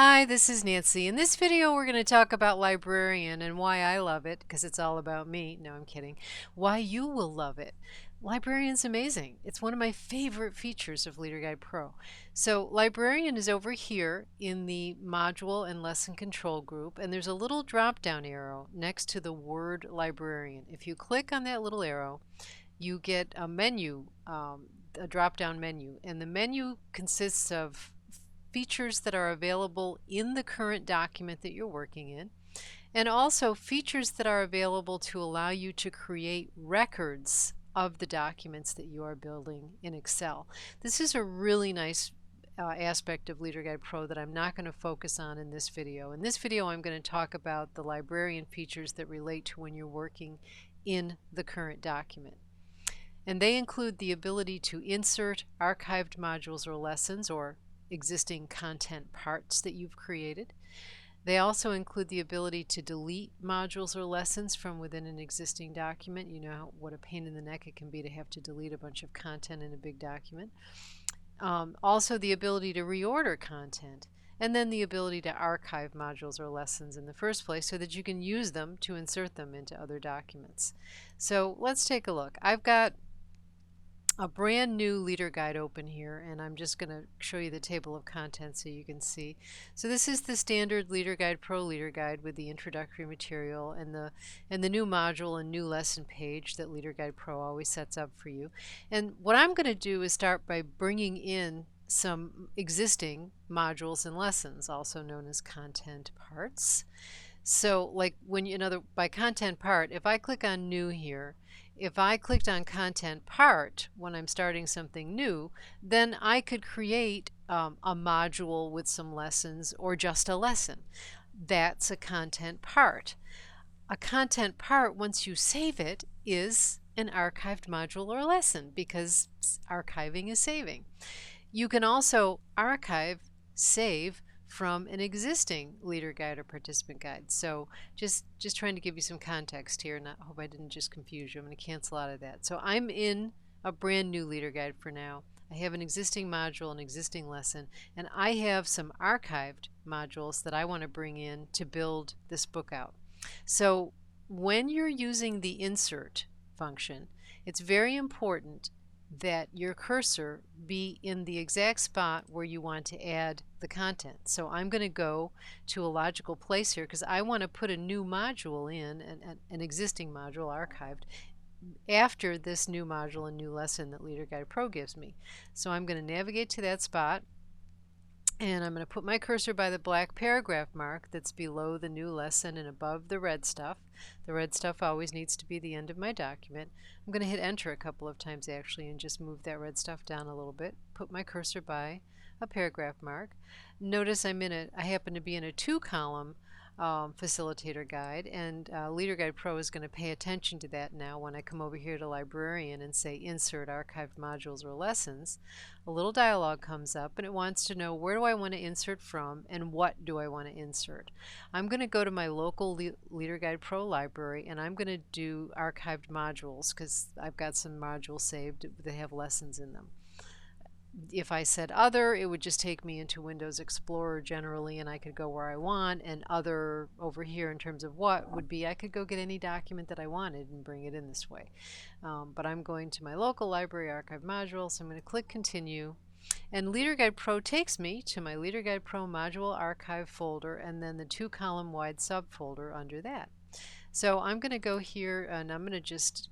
Hi, this is Nancy. In this video, we're going to talk about Librarian and why I love it, because it's all about me. No, I'm kidding. Why you will love it. Librarian's amazing. It's one of my favorite features of LeaderGuide Pro. So Librarian is over here in the module and lesson control group, and there's a little drop-down arrow next to the word Librarian. If you click on that little arrow, you get a menu, a drop-down menu, and the menu consists of features that are available in the current document that you're working in, and also features that are available to allow you to create records of the documents that you are building in Excel. This is a really nice aspect of LeaderGuide Pro that I'm not going to focus on in this video. In this video, I'm going to talk about the librarian features that relate to when you're working in the current document. And they include the ability to insert archived modules or lessons or existing content parts that you've created. They also include the ability to delete modules or lessons from within an existing document. You know what a pain in the neck it can be to have to delete a bunch of content in a big document. Also the ability to reorder content, and then the ability to archive modules or lessons in the first place so that you can use them to insert them into other documents. So let's take a look. I've got a brand new leader guide open here, and I'm just going to show you the table of contents so you can see. So this is the standard Leader Guide Pro Leader Guide with the introductory material and the new module and new lesson page that Leader Guide Pro always sets up for you. And what I'm going to do is start by bringing in some existing modules and lessons, also known as content parts. So like when by content part, if I click on new here, if I clicked on content part when I'm starting something new, then I could create a module with some lessons or just a lesson. That's a content part. A content part, once you save it, is an archived module or lesson because archiving is saving. You can also archive, save from an existing leader guide or participant guide. So just trying to give you some context here, and I hope I didn't just confuse you. I'm going to cancel out of that. So I'm in a brand new leader guide for now. I have an existing module, an existing lesson, and I have some archived modules that I want to bring in to build this book out. So when you're using the insert function, it's very important that your cursor be in the exact spot where you want to add the content. So I'm going to go to a logical place here because I want to put a new module in, an existing module archived, after this new module and new lesson that Leader Guide Pro gives me. So I'm going to navigate to that spot, and I'm going to put my cursor by the black paragraph mark that's below the new lesson and above the red stuff. The red stuff always needs to be the end of my document. I'm going to hit enter a couple of times actually and just move that red stuff down a little bit. Put my cursor by a paragraph mark. Notice I happen to be in a 2-column facilitator guide, and Leader Guide Pro is going to pay attention to that now when I come over here to Librarian and say Insert Archived Modules or Lessons. A little dialog comes up and it wants to know where do I want to insert from and what do I want to insert. I'm going to go to my local Leader Guide Pro library and I'm going to do Archived Modules because I've got some modules saved that have lessons in them. If I said other, it would just take me into Windows Explorer generally, and I could go where I want, and other over here in terms of what would be I could go get any document that I wanted and bring it in this way. But I'm going to my local library archive module, so I'm going to click continue, and Leader Guide Pro takes me to my Leader Guide Pro module archive folder and then the 2-column wide subfolder under that. So I'm going to go here and I'm going to just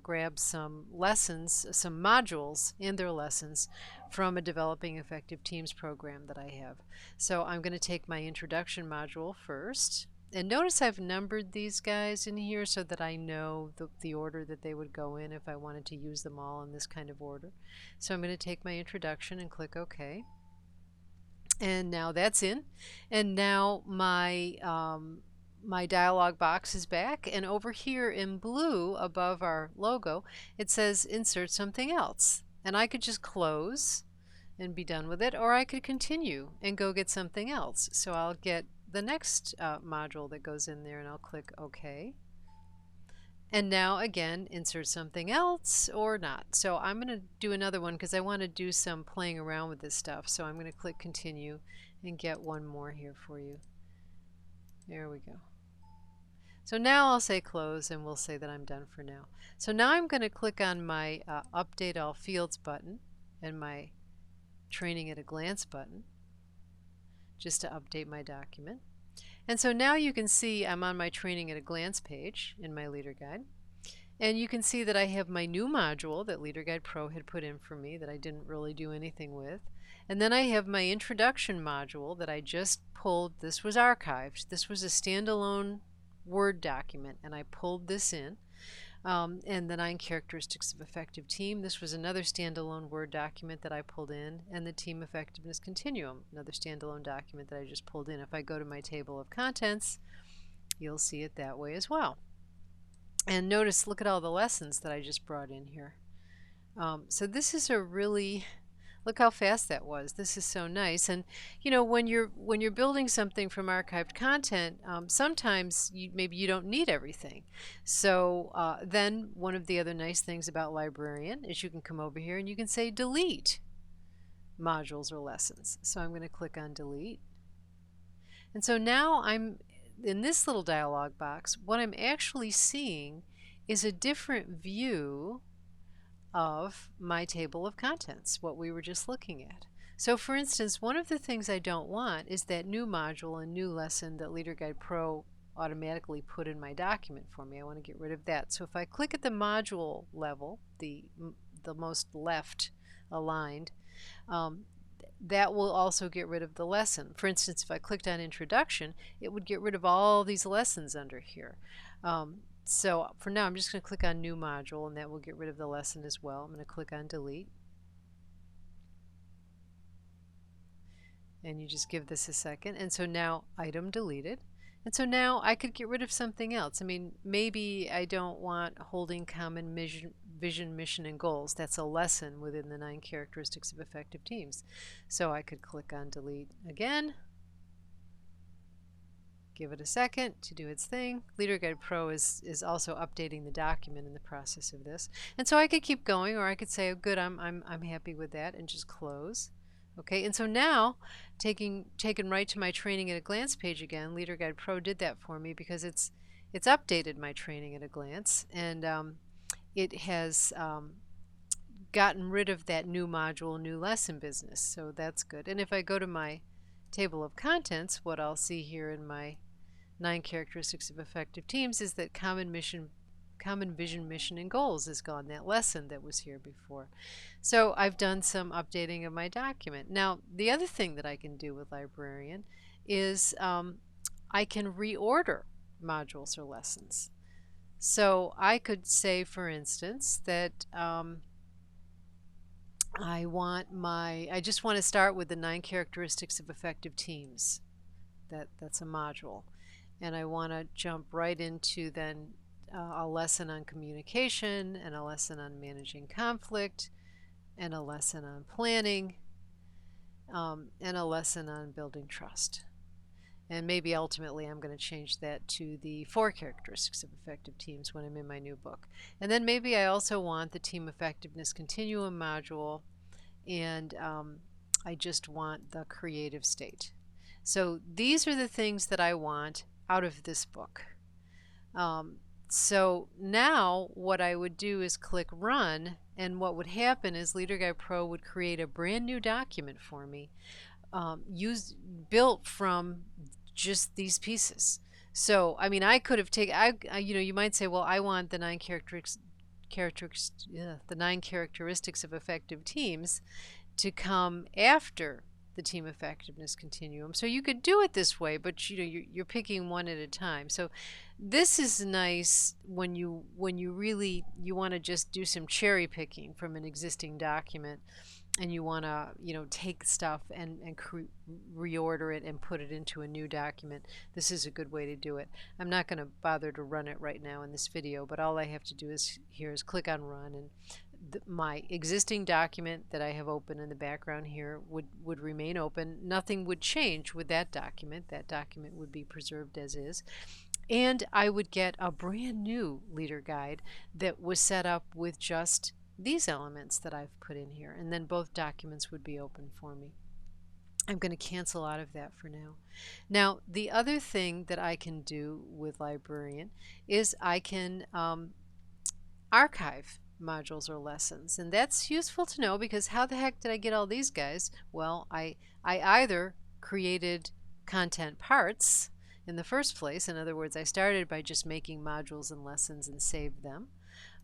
grab some lessons, some modules and their lessons from a Developing Effective Teams program that I have. So I'm going to take my introduction module first. And notice I've numbered these guys in here so that I know the order that they would go in if I wanted to use them all in this kind of order. So I'm going to take my introduction and click OK. And now that's in. And now my dialog box is back, and over here in blue above our logo it says insert something else, and I could just close and be done with it, or I could continue and go get something else. So I'll get the next module that goes in there and I'll click OK. And now again, insert something else or not. So I'm going to do another one because I want to do some playing around with this stuff. So I'm going to click continue and get one more here for you. There we go. So now I'll say close, and we'll say that I'm done for now. So now I'm going to click on my Update All Fields button and my Training at a Glance button just to update my document. And so now you can see I'm on my Training at a Glance page in my Leader Guide. And you can see that I have my new module that Leader Guide Pro had put in for me that I didn't really do anything with. And then I have my introduction module that I just pulled. This was archived. This was a standalone Word document, and I pulled this in. And the 9 characteristics of effective team. This was another standalone Word document that I pulled in, and the team effectiveness continuum, another standalone document that I just pulled in. If I go to my table of contents, you'll see it that way as well. And notice, look at all the lessons that I just brought in here. So this is a really, look how fast that was. This is so nice. And you know, when you're building something from archived content, sometimes maybe you don't need everything. So then one of the other nice things about Librarian is you can come over here and you can say delete modules or lessons. So I'm going to click on delete. And so now I'm in this little dialog box. What I'm actually seeing is a different view of my table of contents, what we were just looking at. So for instance, one of the things I don't want is that new module and new lesson that Leader Guide Pro automatically put in my document for me. I want to get rid of that. So if I click at the module level, the most left aligned, that will also get rid of the lesson. For instance, if I clicked on introduction, it would get rid of all these lessons under here. So for now, I'm just going to click on new module, and that will get rid of the lesson as well. I'm going to click on delete. And you just give this a second. And so now item deleted. And so now I could get rid of something else. I mean, maybe I don't want holding common vision, mission, and goals. That's a lesson within the 9 characteristics of effective teams. So I could click on delete again. Give it a second to do its thing. Leader Guide Pro is also updating the document in the process of this. And so I could keep going, or I could say, oh, good, I'm happy with that, and just close. Okay, and so now, taken right to my Training at a Glance page again, Leader Guide Pro did that for me because it's updated my Training at a Glance, and it has gotten rid of that new module, new lesson business, so that's good. And if I go to my table of contents, what I'll see here in my 9 characteristics of effective teams is that common vision, mission, and goals is gone, that lesson that was here before. So I've done some updating of my document. Now, the other thing that I can do with Librarian is I can reorder modules or lessons. So I could say, for instance, that I just want to start with the 9 characteristics of effective teams. That's a module. And I want to jump right into then a lesson on communication, and a lesson on managing conflict, and a lesson on planning, and a lesson on building trust. And maybe ultimately I'm going to change that to the 4 characteristics of effective teams when I'm in my new book. And then maybe I also want the team effectiveness continuum module, and I just want the creative state. So these are the things that I want out of this book. So now what I would do is click Run, and what would happen is Leader Guide Pro would create a brand new document for me, built from just these pieces. So I mean, I could have taken, you know, you might say, well, I want the 9 characteristics of effective teams to come after the team effectiveness continuum. So you could do it this way, but you know, you're picking one at a time. So this is nice when you really want to just do some cherry picking from an existing document, and you want to, you know, take stuff and reorder it and put it into a new document. This is a good way to do it. I'm not going to bother to run it right now in this video, but all I have to do is click on Run, and my existing document that I have open in the background here would remain open. Nothing would change with that document. That document would be preserved as is. And I would get a brand new leader guide that was set up with just these elements that I've put in here. And then both documents would be open for me. I'm going to cancel out of that for now. Now, the other thing that I can do with Librarian is I can archive modules or lessons. And that's useful to know because how the heck did I get all these guys? Well, I either created content parts in the first place. In other words, I started by just making modules and lessons and saved them.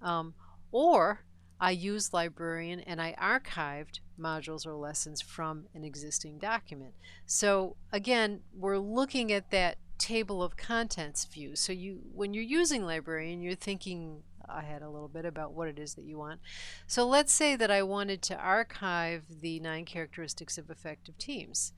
Um, or I used Librarian and I archived modules or lessons from an existing document. So again, we're looking at that table of contents view. So when you're using Librarian, you're thinking ahead a little bit about what it is that you want. So let's say that I wanted to archive the 9 characteristics of effective teams.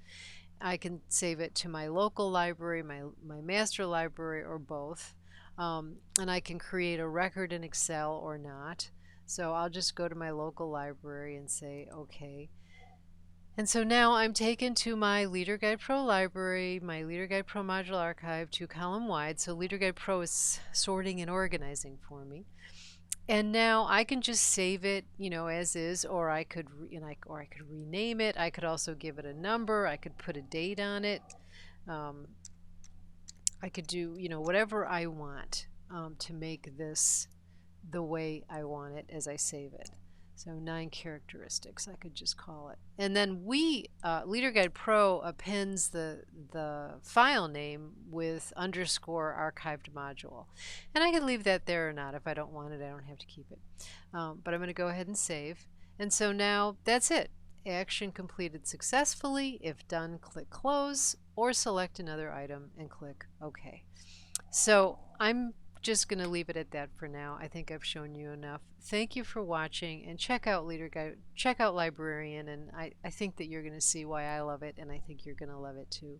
I can save it to my local library, my master library, or both. And I can create a record in Excel or not. So I'll just go to my local library and say, okay. And so now I'm taken to my Leader Guide Pro library, my Leader Guide Pro module archive, 2-column wide. So Leader Guide Pro is sorting and organizing for me. And now I can just save it, as is, or I could, or I could rename it. I could also give it a number. I could put a date on it. I could do, whatever I want to make this the way I want it as I save it. So 9 characteristics, I could just call it. And then Leader Guide Pro appends the file name with underscore archived module. And I can leave that there or not. If I don't want it, I don't have to keep it. But I'm going to go ahead and save. And so now that's it. Action completed successfully. If done, click Close or select another item and click OK. So I'm just going to leave it at that for now. I think I've shown you enough. Thank you for watching, and check out Leader Guide, check out Librarian, and I think that you're going to see why I love it, and I think you're going to love it too.